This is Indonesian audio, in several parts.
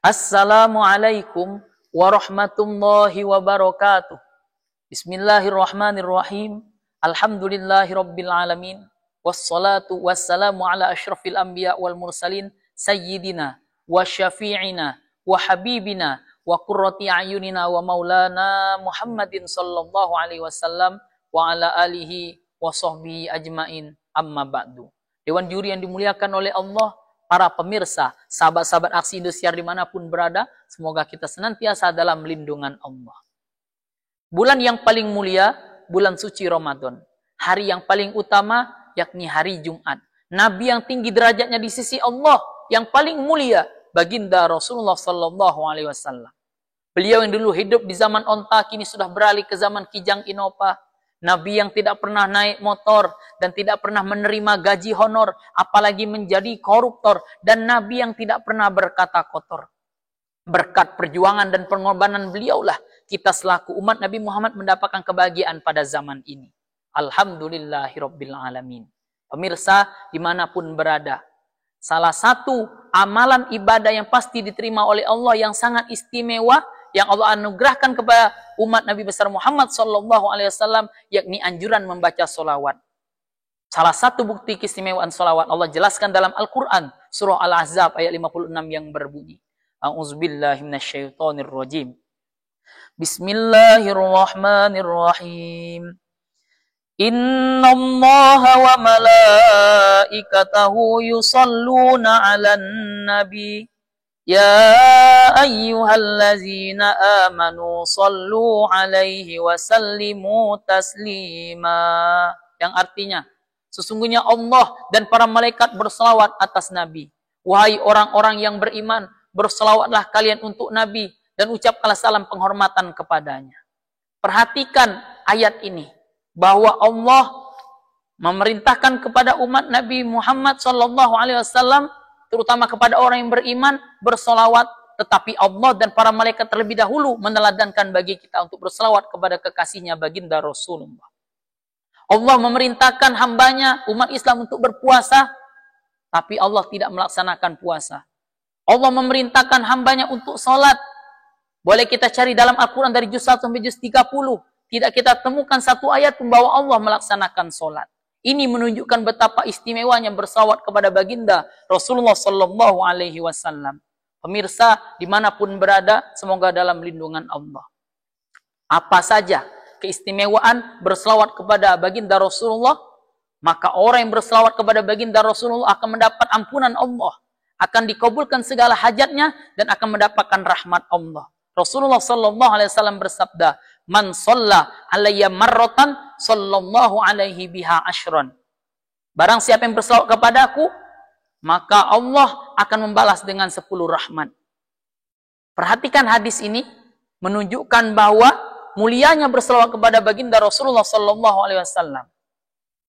Assalamualaikum warahmatullahi wabarakatuh. Bismillahirrahmanirrahim. Alhamdulillahirabbil alamin. Wassalatu wassalamu ala asyrafil anbiya wal mursalin sayyidina wa syafi'ina wa habibina wa qurrati a'yunina wa maulana Muhammadin sallallahu alaihi wasallam wa ala alihi wa sahbihi ajmain, amma ba'du. Dewan juri yang dimuliakan oleh Allah, para pemirsa, sahabat-sahabat Aksi Indosiar dimanapun berada, semoga kita senantiasa dalam lindungan Allah. Bulan yang paling mulia, bulan suci Ramadan. Hari yang paling utama, yakni hari Jumat. Nabi yang tinggi derajatnya di sisi Allah, yang paling mulia, baginda Rasulullah Sallallahu Alaihi Wasallam. Beliau yang dulu hidup di zaman onta, kini sudah beralih ke zaman kijang inopa. Nabi yang tidak pernah naik motor dan tidak pernah menerima gaji honor, apalagi menjadi koruptor, dan Nabi yang tidak pernah berkata kotor. Berkat perjuangan dan pengorbanan beliaulah kita selaku umat Nabi Muhammad mendapatkan kebahagiaan pada zaman ini. Alhamdulillahirabbil alamin. Pemirsa dimanapun berada, salah satu amalan ibadah yang pasti diterima oleh Allah yang sangat istimewa, yang Allah anugerahkan kepada umat Nabi besar Muhammad sallallahu alaihi wasallam, yakni anjuran membaca solawat. Salah satu bukti keistimewaan solawat Allah jelaskan dalam Al-Quran, surah Al-Ahzab ayat 56 yang berbunyi, A'udzubillahi minasyaitonirrajim. Bismillahirrahmanirrahim. Innallaha wa malaikatahu yusalluna 'alan nabi. Ya ayyuhallazina amanu sallu alaihi wa sallimu taslima. Yang artinya, sesungguhnya Allah dan para malaikat berselawat atas Nabi. Wahai orang-orang yang beriman, berselawatlah kalian untuk Nabi dan ucapkanlah salam penghormatan kepadanya. Perhatikan ayat ini, bahwa Allah memerintahkan kepada umat Nabi Muhammad sallallahu alaihi wasallam, terutama kepada orang yang beriman, bersolawat, tetapi Allah dan para malaikat terlebih dahulu meneladankan bagi kita untuk bersolawat kepada kekasihnya baginda Rasulullah. Allah memerintahkan hambanya, umat Islam, untuk berpuasa, tapi Allah tidak melaksanakan puasa. Allah memerintahkan hambanya untuk sholat. Boleh kita cari dalam Al-Quran dari juz 1 sampai juz 30. Tidak kita temukan satu ayat membawa Allah melaksanakan sholat. Ini menunjukkan betapa istimewanya bersalawat kepada baginda Rasulullah Sallallahu Alaihi Wasallam. Pemirsa dimanapun berada, semoga dalam lindungan Allah. Apa saja keistimewaan bersalawat kepada baginda Rasulullah, maka orang yang bersalawat kepada baginda Rasulullah akan mendapat ampunan Allah, akan dikabulkan segala hajatnya, dan akan mendapatkan rahmat Allah. Rasulullah Sallallahu Alaihi Wasallam bersabda, Man shalla alayya marratan sallallahu alaihi biha ashran. Barang siapa yang berselawat kepadaku, maka Allah akan membalas dengan 10 rahmat. Perhatikan hadis ini menunjukkan bahwa mulianya berselawat kepada baginda Rasulullah sallallahu alaihi wasallam.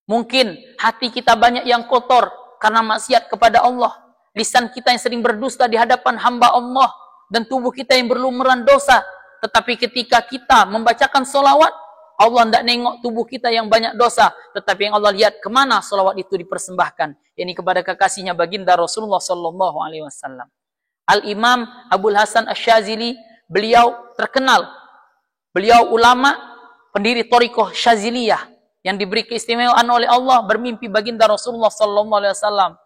Mungkin hati kita banyak yang kotor karena maksiat kepada Allah, lisan kita yang sering berdusta di hadapan hamba Allah, dan tubuh kita yang berlumuran dosa. Tetapi ketika kita membacakan solawat, Allah tidak nengok tubuh kita yang banyak dosa, tetapi yang Allah lihat kemana solawat itu dipersembahkan, yakni kepada kekasihnya baginda Rasulullah Sallallahu Alaihi Wasallam. Al-Imam Abul Hasan Asy-Syadzili, beliau terkenal, beliau ulama, pendiri Thariqah Syadziliyah, yang diberi keistimewaan oleh Allah bermimpi baginda Rasulullah Sallallahu Alaihi Wasallam.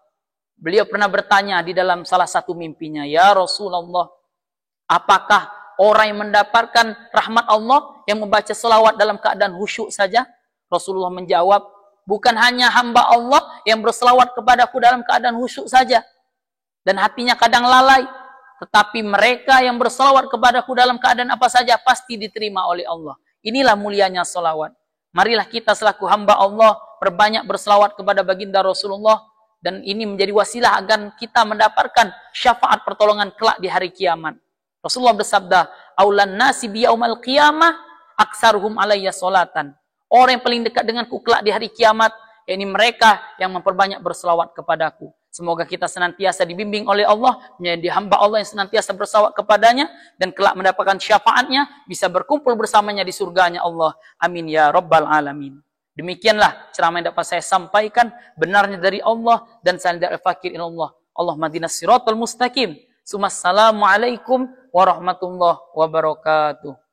Beliau pernah bertanya di dalam salah satu mimpinya, Ya Rasulullah, apakah orang yang mendapatkan rahmat Allah yang membaca selawat dalam keadaan khusyuk saja? Rasulullah menjawab, bukan hanya hamba Allah yang berselawat kepadaku dalam keadaan khusyuk saja dan hatinya kadang lalai, tetapi mereka yang berselawat kepadaku dalam keadaan apa saja pasti diterima oleh Allah. Inilah mulianya selawat. Marilah kita selaku hamba Allah perbanyak berselawat kepada baginda Rasulullah, dan ini menjadi wasilah agar kita mendapatkan syafaat pertolongan kelak di hari kiamat. Rasulullah bersabda, Aulan nasi biyaumal qiyamah aksaruhum alayya solatan. Orang yang paling dekat denganku kelak di hari kiamat, yakni mereka yang memperbanyak berselawat kepadaku. Semoga kita senantiasa dibimbing oleh Allah, menjadi hamba Allah yang senantiasa berselawat kepadanya, dan kelak mendapatkan syafaatnya, bisa berkumpul bersamanya di surganya Allah. Amin ya rabbal alamin. Demikianlah ceramah yang dapat saya sampaikan, benarnya dari Allah, dan saya dari fakir ilallah. Allahumma hdinas siratal mustaqim. Assalamualaikum warahmatullahi wabarakatuh.